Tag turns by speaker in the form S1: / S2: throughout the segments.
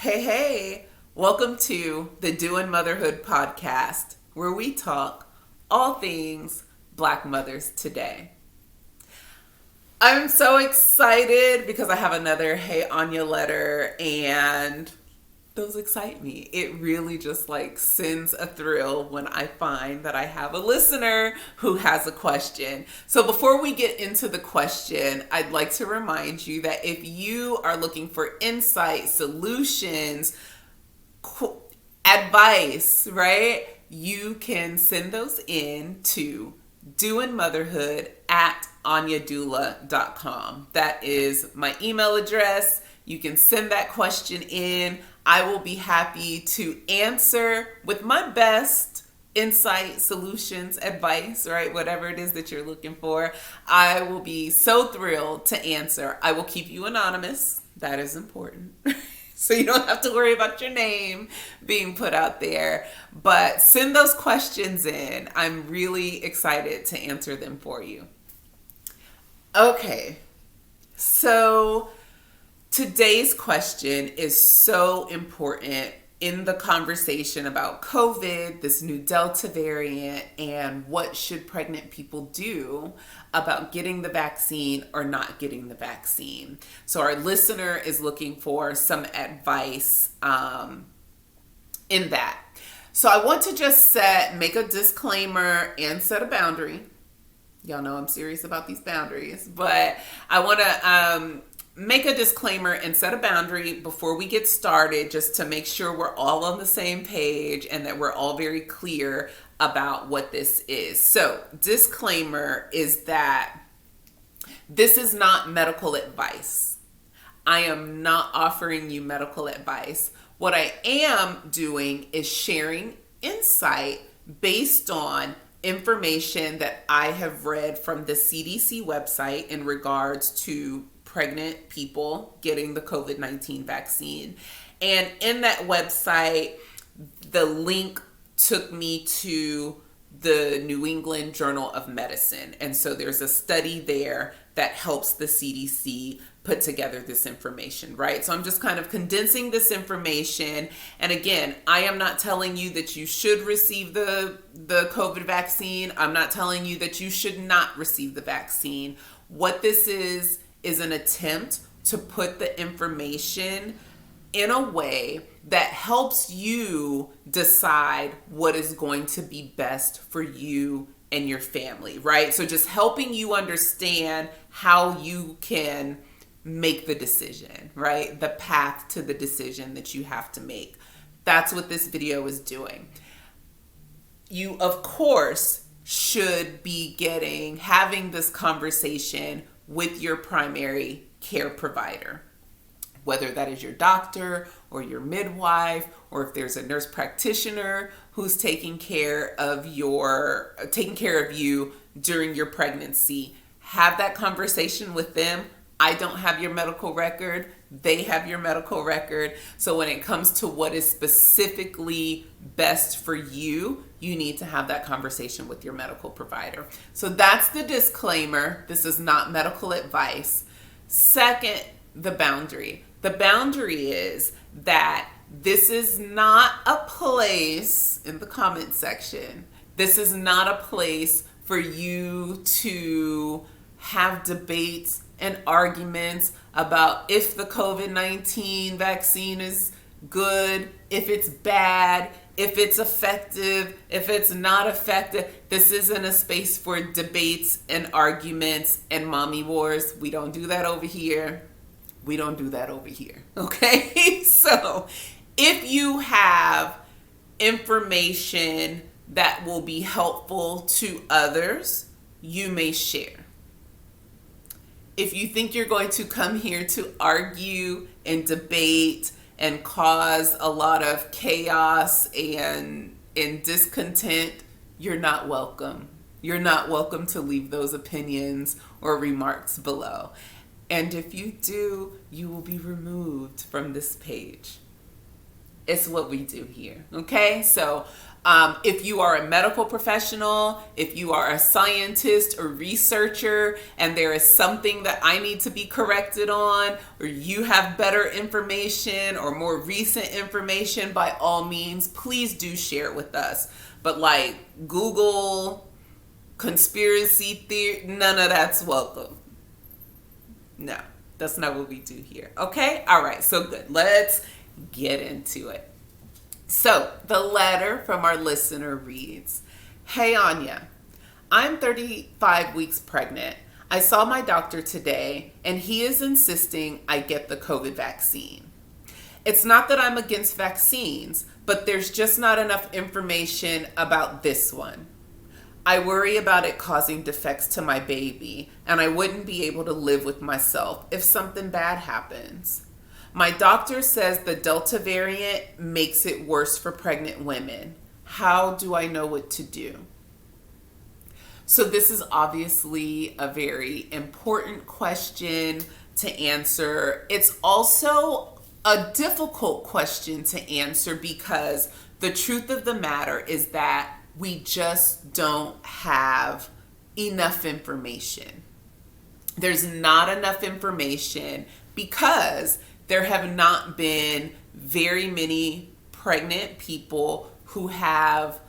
S1: Hey, welcome to the Doing Motherhood podcast, where we talk all things Black mothers today. I'm so excited because I have another Hey Anya letter, and those excite me. It really just sends a thrill when I find that I have a listener who has a question. So before we get into the question, I'd like to remind you that if you are looking for insight, solutions, advice, right? You can send those in to doingmotherhood@anyadoula.com. That is my email address. You can send that question in. I will be happy to answer with my best insight, solutions, advice, right? Whatever it is that you're looking for. I will be so thrilled to answer. I will keep you anonymous. That is important. So you don't have to worry about your name being put out there. But send those questions in. I'm really excited to answer them for you. Okay, so today's question is so important in the conversation about COVID, this new Delta variant, and what should pregnant people do about getting the vaccine or not getting the vaccine. So our listener is looking for some advice in that. So I want to just make a disclaimer and set a boundary. Y'all know I'm serious about these boundaries, but I want to make a disclaimer and set a boundary before we get started, just to make sure we're all on the same page and that we're all very clear about what this is. So, disclaimer is that this is not medical advice. I am not offering you medical advice. What I am doing is sharing insight based on information that I have read from the CDC website in regards to pregnant people getting the COVID-19 vaccine. And in that website, the link took me to the New England Journal of Medicine. And so there's a study there that helps the CDC put together this information, right? So I'm just kind of condensing this information. And again, I am not telling you that you should receive the COVID vaccine. I'm not telling you that you should not receive the vaccine. What this is an attempt to put the information in a way that helps you decide what is going to be best for you and your family, right? So just helping you understand how you can make the decision, right? The path to the decision that you have to make. That's what this video is doing. You, of course, should be having this conversation with your primary care provider, whether that is your doctor or your midwife, or if there's a nurse practitioner who's taking care of you during your pregnancy. Have that conversation with them. I don't have your medical record. They have your medical record. So when it comes to what is specifically best for you, you need to have that conversation with your medical provider. So that's the disclaimer. This is not medical advice. Second, the boundary. The boundary is that this is not a place, in the comment section, this is not a place for you to have debates and arguments about if the COVID-19 vaccine is good, if it's bad, if it's effective, if it's not effective. This isn't a space for debates and arguments and mommy wars. We don't do that over here. We don't do that over here. Okay? So if you have information that will be helpful to others, you may share. If you think you're going to come here to argue and debate and cause a lot of chaos and discontent, you're not welcome. You're not welcome to leave those opinions or remarks below. And if you do, you will be removed from this page. It's what we do here, okay? So If you are a medical professional, if you are a scientist or researcher, and there is something that I need to be corrected on, or you have better information or more recent information, by all means, please do share it with us. But like Google conspiracy theory, none of that's welcome. No, that's not what we do here. Okay? All right, so good. Let's get into it. So, the letter from our listener reads, "Hey Anya, I'm 35 weeks pregnant. I saw my doctor today and he is insisting I get the COVID vaccine. It's not that I'm against vaccines, but there's just not enough information about this one. I worry about it causing defects to my baby, and I wouldn't be able to live with myself if something bad happens. My doctor says the Delta variant makes it worse for pregnant women. How do I know what to do?" So this is obviously a very important question to answer. It's also a difficult question to answer because the truth of the matter is that we just don't have enough information. There's not enough information because there have not been very many pregnant people who have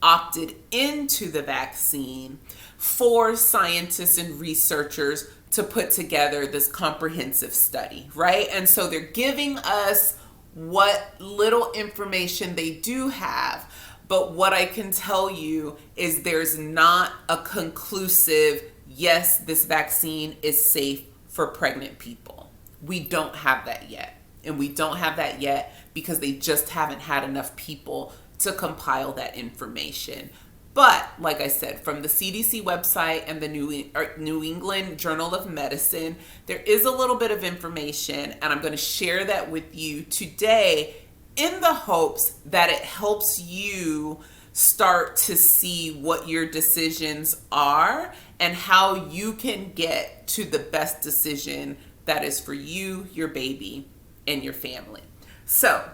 S1: opted into the vaccine for scientists and researchers to put together this comprehensive study, right? And so they're giving us what little information they do have. But what I can tell you is there's not a conclusive, yes, this vaccine is safe for pregnant people. We don't have that yet. And we don't have that yet because they just haven't had enough people to compile that information. But like I said, from the CDC website and the New England Journal of Medicine, there is a little bit of information, and I'm going to share that with you today in the hopes that it helps you start to see what your decisions are and how you can get to the best decision that is for you, your baby, and your family. So,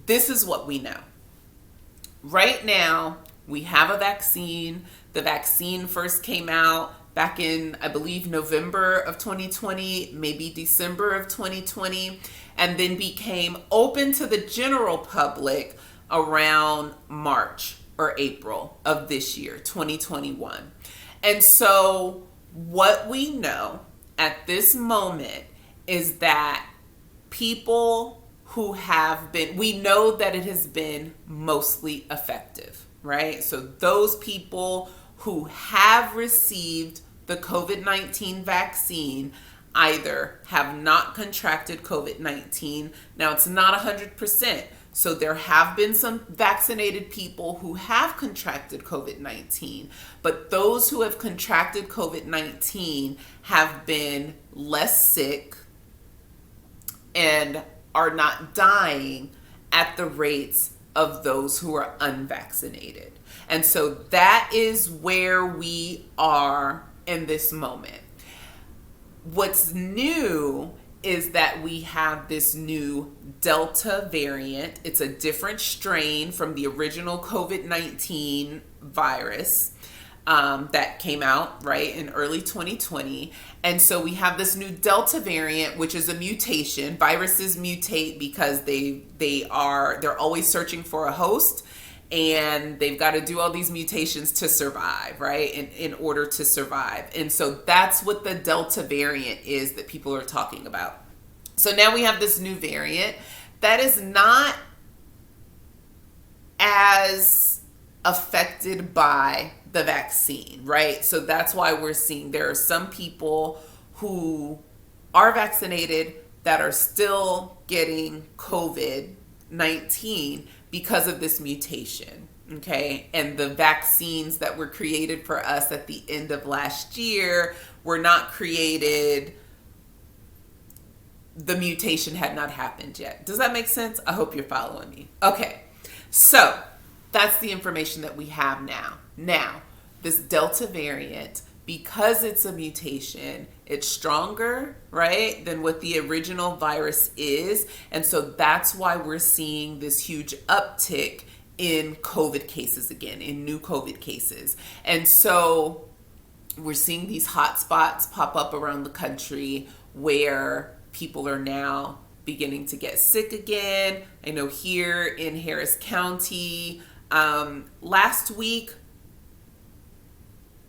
S1: this is what we know. Right now, we have a vaccine. The vaccine first came out back in, I believe, November of 2020, maybe December of 2020, and then became open to the general public around March or April of this year, 2021. And so what we know at this moment is that people who have been, we know that it has been mostly effective, right? So those people who have received the COVID-19 vaccine either have not contracted COVID-19. Now, it's not 100%. So there have been some vaccinated people who have contracted COVID-19, but those who have contracted COVID-19 have been less sick and are not dying at the rates of those who are unvaccinated. And so that is where we are in this moment. What's new is that we have this new Delta variant. It's a different strain from the original COVID-19 virus that came out, right, in early 2020. And so we have this new Delta variant, which is a mutation. Viruses mutate because they're always searching for a host, and they've got to do all these mutations to survive, right, in order to survive. And so that's what the Delta variant is that people are talking about. So now we have this new variant that is not as affected by the vaccine, right? So that's why we're seeing there are some people who are vaccinated that are still getting COVID-19 because of this mutation, okay? And the vaccines that were created for us at the end of last year were not created, the mutation had not happened yet. Does that make sense? I hope you're following me. Okay, so that's the information that we have now. Now, this Delta variant, because it's a mutation, it's stronger, right, than what the original virus is. And so that's why we're seeing this huge uptick in COVID cases again, in new COVID cases. And so we're seeing these hot spots pop up around the country where people are now beginning to get sick again. I know here in Harris County, last week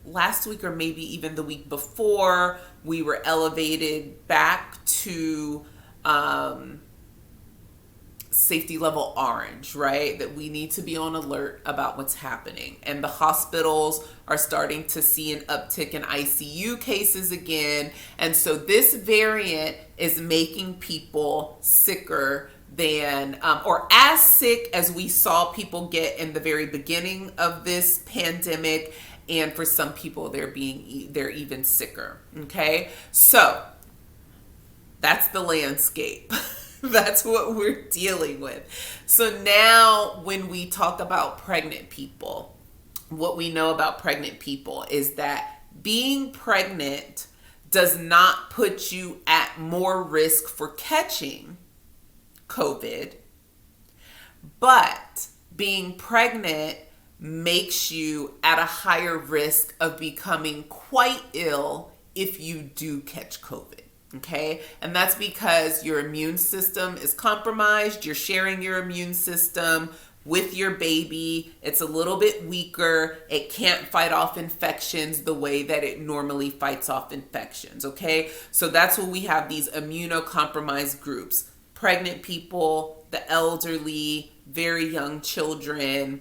S1: or maybe even the week before, we were elevated back to safety level orange, right? That we need to be on alert about what's happening. And the hospitals are starting to see an uptick in ICU cases again. And so this variant is making people sicker than, or as sick as we saw people get in the very beginning of this pandemic. And for some people, they're even sicker. Okay. So that's the landscape. That's what we're dealing with. So now when we talk about pregnant people, what we know about pregnant people is that being pregnant does not put you at more risk for catching COVID, but being pregnant makes you at a higher risk of becoming quite ill if you do catch COVID. Okay. And that's because your immune system is compromised. You're sharing your immune system with your baby. It's a little bit weaker. It can't fight off infections the way that it normally fights off infections. Okay. So that's when we have these immunocompromised groups: pregnant people, the elderly, very young children,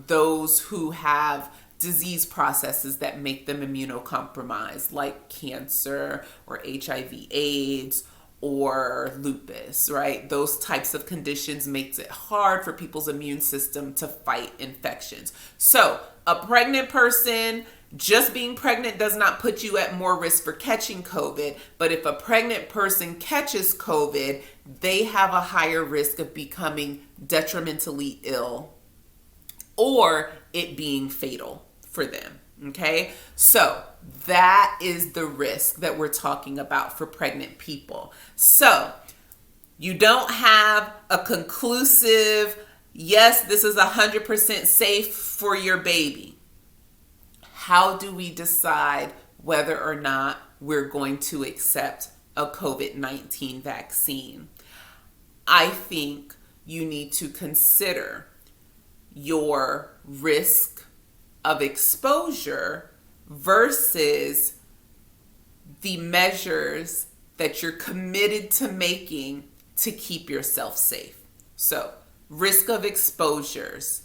S1: those who have disease processes that make them immunocompromised, like cancer or HIV/AIDS or lupus, right? Those types of conditions makes it hard for people's immune system to fight infections. So a pregnant person, just being pregnant does not put you at more risk for catching COVID. But if a pregnant person catches COVID, they have a higher risk of becoming detrimentally ill or it being fatal for them. Okay. So that is the risk that we're talking about for pregnant people. So you don't have a conclusive, yes, this is 100% safe for your baby. How do we decide whether or not we're going to accept a COVID-19 vaccine? I think you need to consider your risk of exposure versus the measures that you're committed to making to keep yourself safe. So, risk of exposures.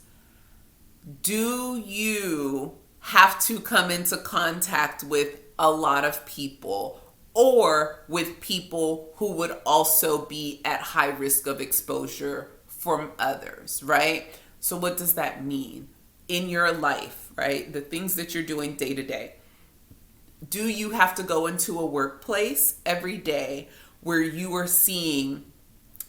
S1: Do you have to come into contact with a lot of people or with people who would also be at high risk of exposure from others, right? So what does that mean in your life, right? The things that you're doing day to day. Do you have to go into a workplace every day where you are seeing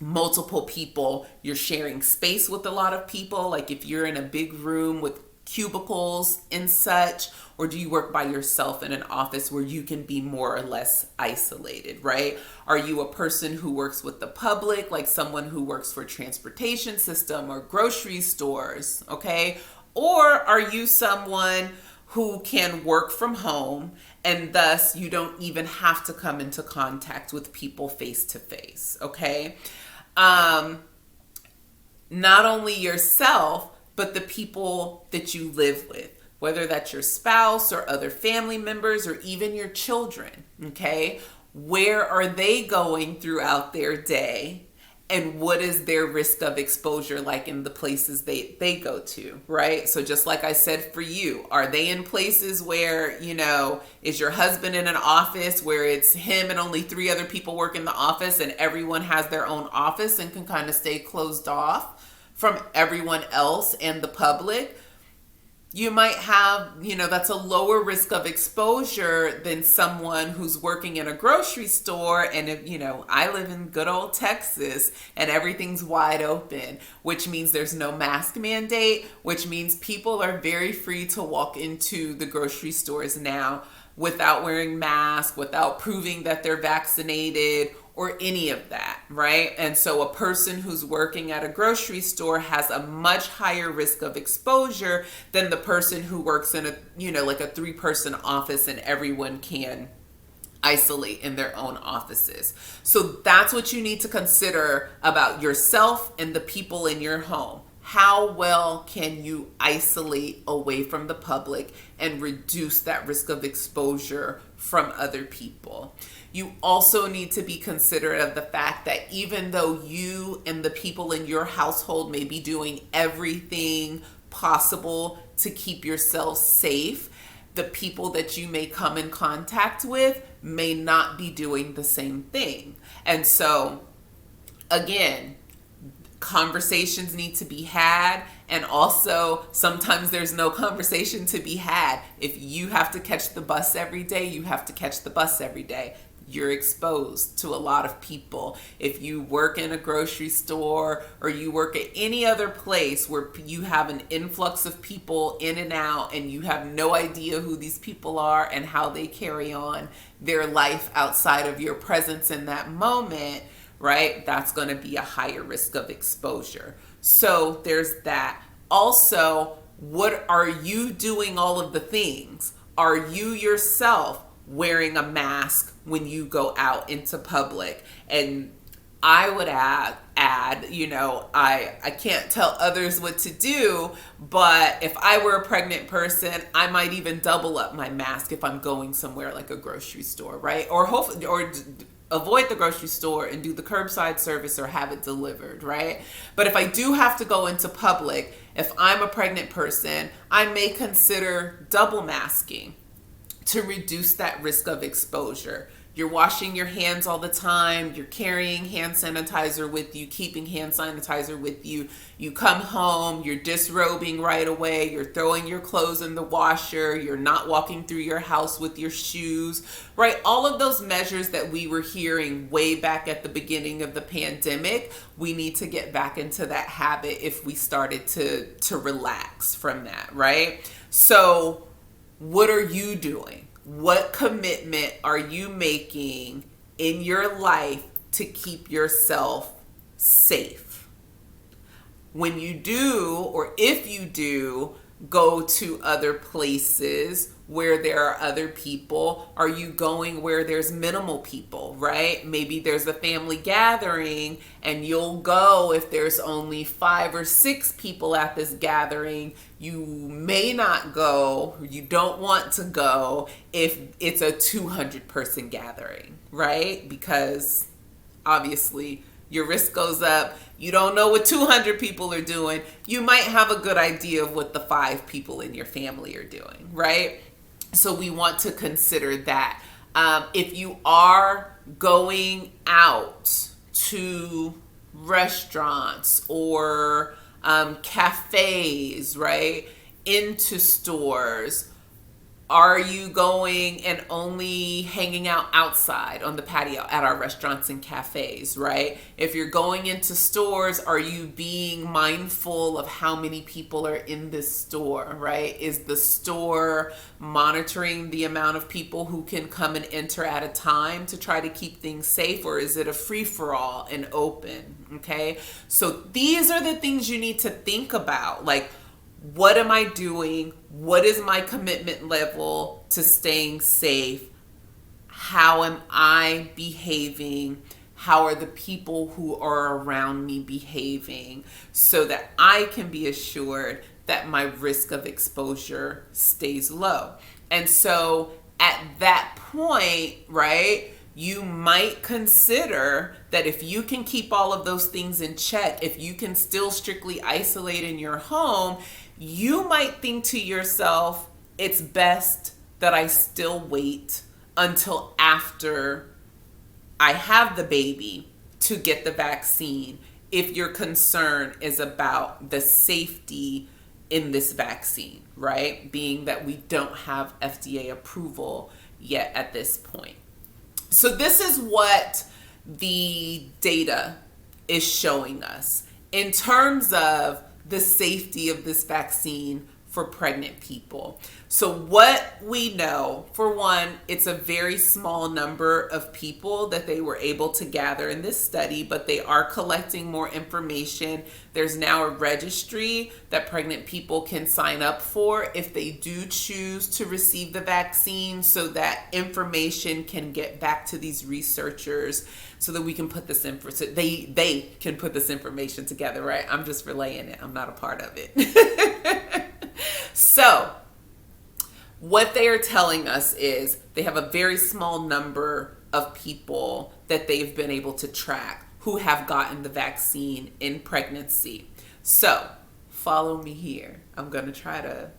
S1: multiple people? You're sharing space with a lot of people, like if you're in a big room with cubicles and such, or do you work by yourself in an office where you can be more or less isolated, right? Are you a person who works with the public, like someone who works for transportation system or grocery stores, okay? Or are you someone who can work from home and thus you don't even have to come into contact with people face to face, okay? Not only yourself, but the people that you live with, whether that's your spouse or other family members or even your children, okay? Where are they going throughout their day? And what is their risk of exposure like in the places they go to, right? So just like I said for you, are they in places where, is your husband in an office where it's him and only 3 other people work in the office and everyone has their own office and can kind of stay closed off from everyone else and the public? You might have, that's a lower risk of exposure than someone who's working in a grocery store. And if, I live in good old Texas and everything's wide open, which means there's no mask mandate, which means people are very free to walk into the grocery stores now without wearing masks, without proving that they're vaccinated or any of that. right? And so a person who's working at a grocery store has a much higher risk of exposure than the person who works in a, like a 3-person office and everyone can isolate in their own offices. So that's what you need to consider about yourself and the people in your home. How well can you isolate away from the public and reduce that risk of exposure from other people? You also need to be considerate of the fact that even though you and the people in your household may be doing everything possible to keep yourself safe, the people that you may come in contact with may not be doing the same thing. And so, again, conversations need to be had, and also sometimes there's no conversation to be had. If you have to catch the bus every day, you have to catch the bus every day. You're exposed to a lot of people. If you work in a grocery store or you work at any other place where you have an influx of people in and out and you have no idea who these people are and how they carry on their life outside of your presence in that moment, right? That's going to be a higher risk of exposure. So there's that. Also, what are you doing all of the things? Are you yourself wearing a mask when you go out into public? And I would add, I can't tell others what to do, but if I were a pregnant person, I might even double up my mask if I'm going somewhere like a grocery store, right? Or hopefully, or avoid the grocery store and do the curbside service or have it delivered, right? But if I do have to go into public, if I'm a pregnant person, I may consider double masking to reduce that risk of exposure. You're washing your hands all the time. You're carrying hand sanitizer with you, keeping hand sanitizer with you. You come home, you're disrobing right away. You're throwing your clothes in the washer. You're not walking through your house with your shoes, right? All of those measures that we were hearing way back at the beginning of the pandemic, we need to get back into that habit if we started to relax from that, right? So what are you doing? What commitment are you making in your life to keep yourself safe? When you do, or if you do, go to other places where there are other people, are you going where there's minimal people, right? Maybe there's a family gathering and you'll go if there's only 5 or 6 people at this gathering. You may not go, you don't want to go if it's a 200-person gathering, right? Because obviously your risk goes up. You don't know what 200 people are doing. You might have a good idea of what the 5 people in your family are doing, right? So we want to consider that. If you are going out to restaurants or cafes, right, into stores, are you going and only hanging out outside on the patio at our restaurants and cafes, right? If you're going into stores, are you being mindful of how many people are in this store, right? Is the store monitoring the amount of people who can come and enter at a time to try to keep things safe, or is it a free-for-all and open, okay? So these are the things you need to think about, like, what am I doing? What is my commitment level to staying safe? How am I behaving? How are the people who are around me behaving so that I can be assured that my risk of exposure stays low? And so at that point, right, you might consider that if you can keep all of those things in check, if you can still strictly isolate in your home, you might think to yourself, it's best that I still wait until after I have the baby to get the vaccine if your concern is about the safety in this vaccine, right? Being that we don't have FDA approval yet at this point. So this is what the data is showing us in terms of the safety of this vaccine for pregnant people. So what we know, for one, it's a very small number of people that they were able to gather in this study, but they are collecting more information. There's now a registry that pregnant people can sign up for if they do choose to receive the vaccine, so that information can get back to these researchers so that we can put this in, so they can put this information together, right? I'm just relaying it. I'm not a part of it. So what they are telling us is they have a very small number of people that they've been able to track who have gotten the vaccine in pregnancy. So follow me here. I'm going to try to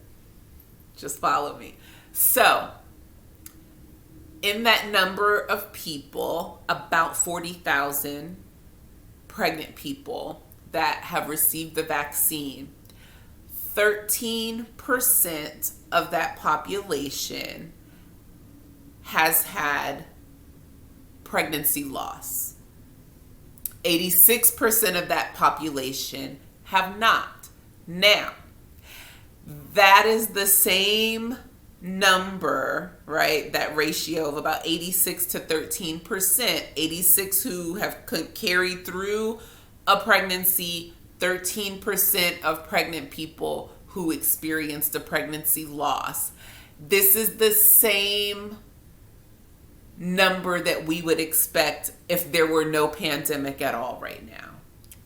S1: just follow me. So in that number of people, about 40,000 pregnant people that have received the vaccine, 13% of that population has had pregnancy loss. 86% of that population have not. Now, that is the same number, right? That ratio of about 86 to 13%. 86 who have carried through a pregnancy, 13% of pregnant people who experienced a pregnancy loss. This is the same number that we would expect if there were no pandemic at all right now.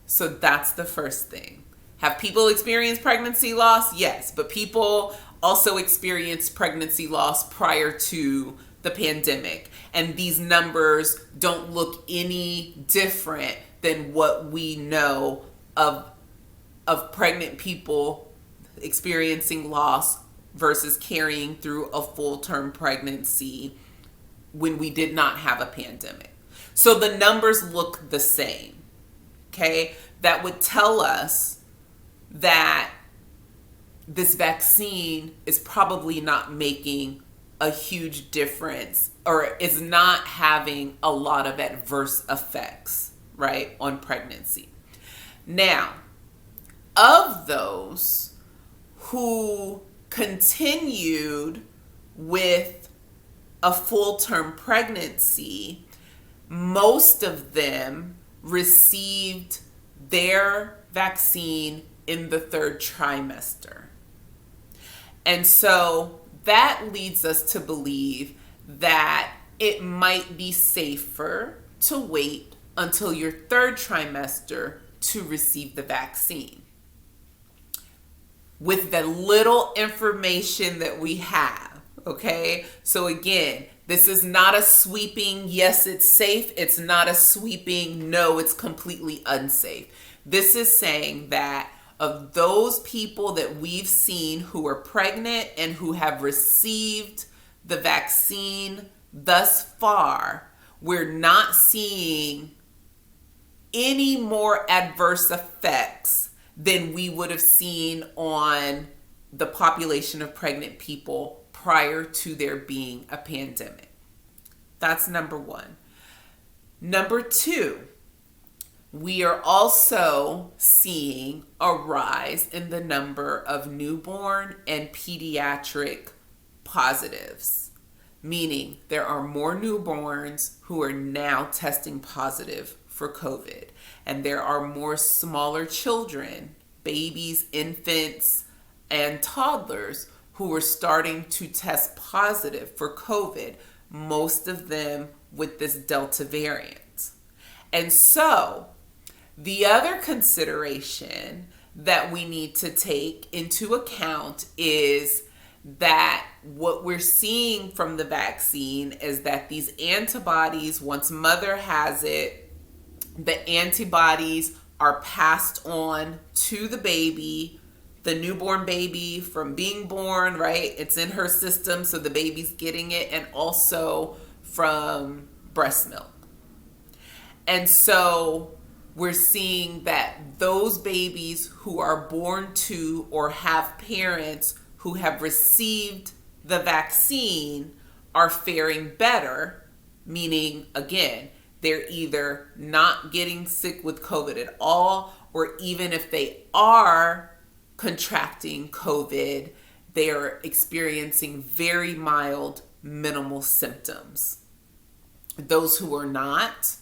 S1: So that's the first thing. Have people experienced pregnancy loss? Yes, but people also experienced pregnancy loss prior to the pandemic. And these numbers don't look any different than what we know of pregnant people experiencing loss versus carrying through a full-term pregnancy when we did not have a pandemic. So the numbers look the same, okay? That would tell us that this vaccine is probably not making a huge difference, or is not having a lot of adverse effects, right, on pregnancy. Now, of those who continued with a full-term pregnancy, most of them received their vaccine in the third trimester. And so that leads us to believe that it might be safer to wait until your third trimester to receive the vaccine. With the little information that we have, okay? So again, this is not a sweeping, yes, it's safe. It's not a sweeping, no, it's completely unsafe. This is saying that of those people that we've seen who are pregnant and who have received the vaccine thus far, we're not seeing any more adverse effects than we would have seen on the population of pregnant people prior to there being a pandemic. That's number one. Number two, we are also seeing a rise in the number of newborn and pediatric positives, meaning there are more newborns who are now testing positive for COVID, and there are more smaller children, babies, infants, and toddlers who are starting to test positive for COVID, most of them with this Delta variant. And so the other consideration that we need to take into account is that what we're seeing from the vaccine is that these antibodies, once mother has it, the antibodies are passed on to the baby, the newborn baby, from being born, right? It's in her system, so the baby's getting it, and also from breast milk. And so we're seeing that those babies who are born to or have parents who have received the vaccine are faring better, meaning, again, they're either not getting sick with COVID at all, or even if they are contracting COVID, they are experiencing very mild, minimal symptoms. Those who are not,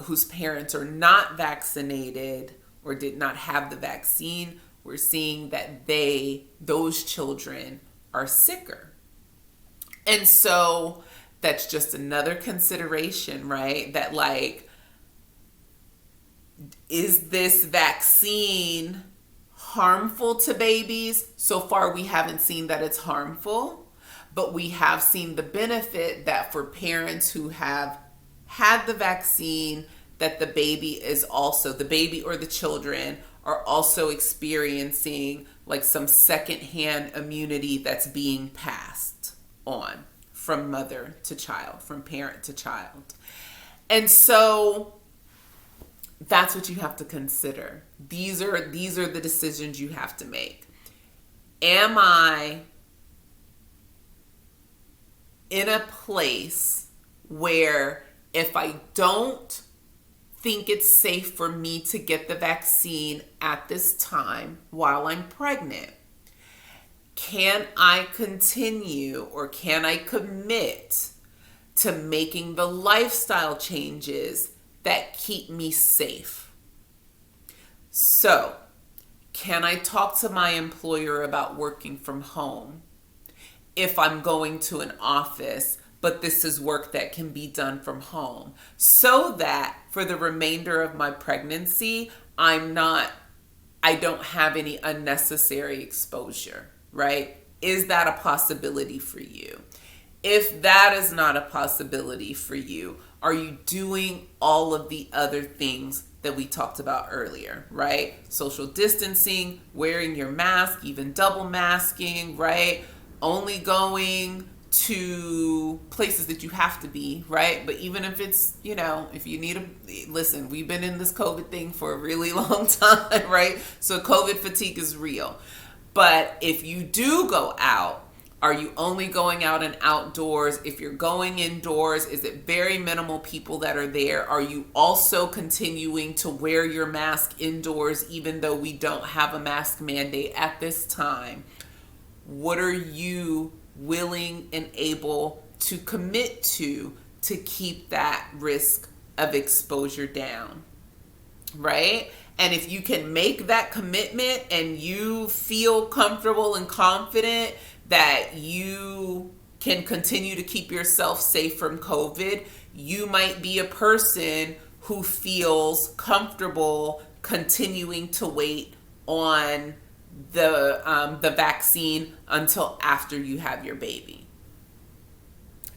S1: whose parents are not vaccinated or did not have the vaccine, we're seeing that those children are sicker. And so that's just another consideration, right? That like, is this vaccine harmful to babies? So far, we haven't seen that it's harmful, but we have seen the benefit that for parents who have had the vaccine, that the baby or the children are also experiencing like some secondhand immunity that's being passed on from mother to child, from parent to child. And so that's what you have to consider. These are the decisions you have to make. Am I in a place where if I don't think it's safe for me to get the vaccine at this time while I'm pregnant, can I continue or can I commit to making the lifestyle changes that keep me safe? So, can I talk to my employer about working from home if I'm going to an office, but this is work that can be done from home, so that for the remainder of my pregnancy, I don't have any unnecessary exposure, right? Is that a possibility for you? If that is not a possibility for you, are you doing all of the other things that we talked about earlier, right? Social distancing, wearing your mask, even double masking, right? Only going to places that you have to be, right? But even if it's, if you need listen, we've been in this COVID thing for a really long time, right? So COVID fatigue is real. But if you do go out, are you only going out and outdoors? If you're going indoors, is it very minimal people that are there? Are you also continuing to wear your mask indoors even though we don't have a mask mandate at this time? What are you willing and able to commit to keep that risk of exposure down, right? And if you can make that commitment and you feel comfortable and confident that you can continue to keep yourself safe from COVID, you might be a person who feels comfortable continuing to wait on the vaccine until after you have your baby.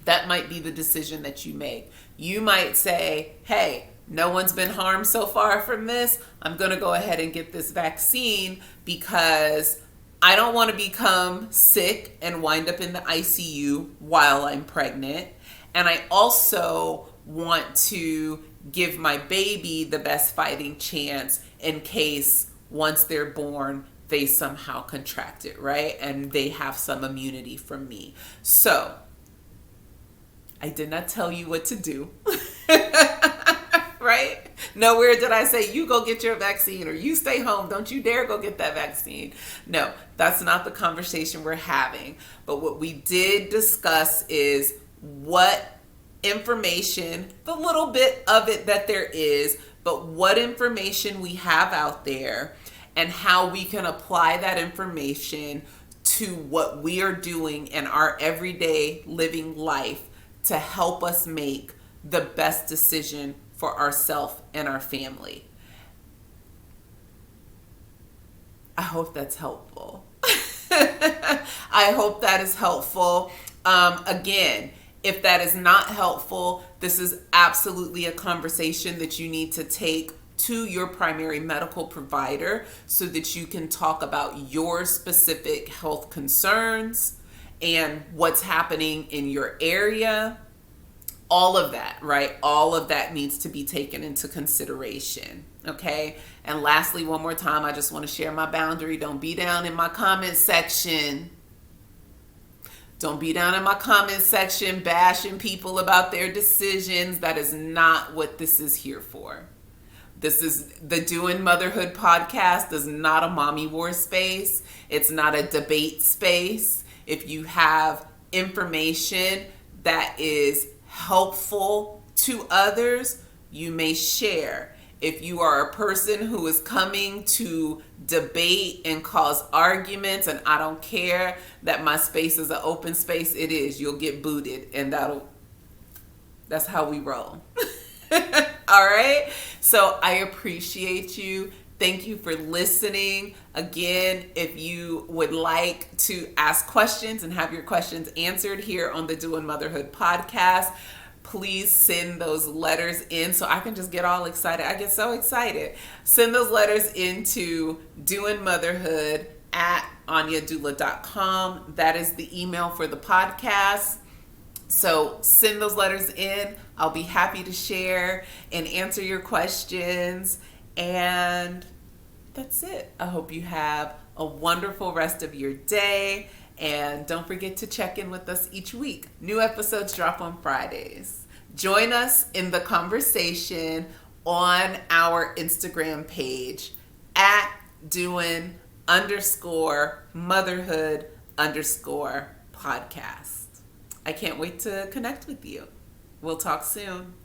S1: That might be the decision that you make. You might say, hey, no one's been harmed so far from this. I'm going to go ahead and get this vaccine because I don't want to become sick and wind up in the ICU while I'm pregnant. And I also want to give my baby the best fighting chance in case once they're born, they somehow contract it, right? And they have some immunity from me. So, I did not tell you what to do. Right? Nowhere did I say, you go get your vaccine or you stay home. Don't you dare go get that vaccine. No, that's not the conversation we're having. But what we did discuss is what information, the little bit of it that there is, but what information we have out there and how we can apply that information to what we are doing in our everyday living life to help us make the best decision for ourselves and our family. I hope that's helpful. I hope that is helpful. Again, if that is not helpful, this is absolutely a conversation that you need to take to your primary medical provider so that you can talk about your specific health concerns and what's happening in your area. All of that, right? All of that needs to be taken into consideration, okay? And lastly, one more time, I just want to share my boundary. Don't be down in my comment section. Don't be down in my comment section bashing people about their decisions. That is not what this is here for. This is the Doing Motherhood podcast is not a mommy war space. It's not a debate space. If you have information that is helpful to others, you may share. If you are a person who is coming to debate and cause arguments, and I don't care that my space is an open space, it is. You'll get booted, and that's how we roll. All right? So I appreciate you. Thank you for listening. Again, if you would like to ask questions and have your questions answered here on the Doing Motherhood podcast, please send those letters in so I can just get all excited. I get so excited. Send those letters into doingmotherhood@anyadoula.com. That is the email for the podcast. So send those letters in. I'll be happy to share and answer your questions. And that's it. I hope you have a wonderful rest of your day. And don't forget to check in with us each week. New episodes drop on Fridays. Join us in the conversation on our Instagram page at doing_motherhood_podcast. I can't wait to connect with you. We'll talk soon.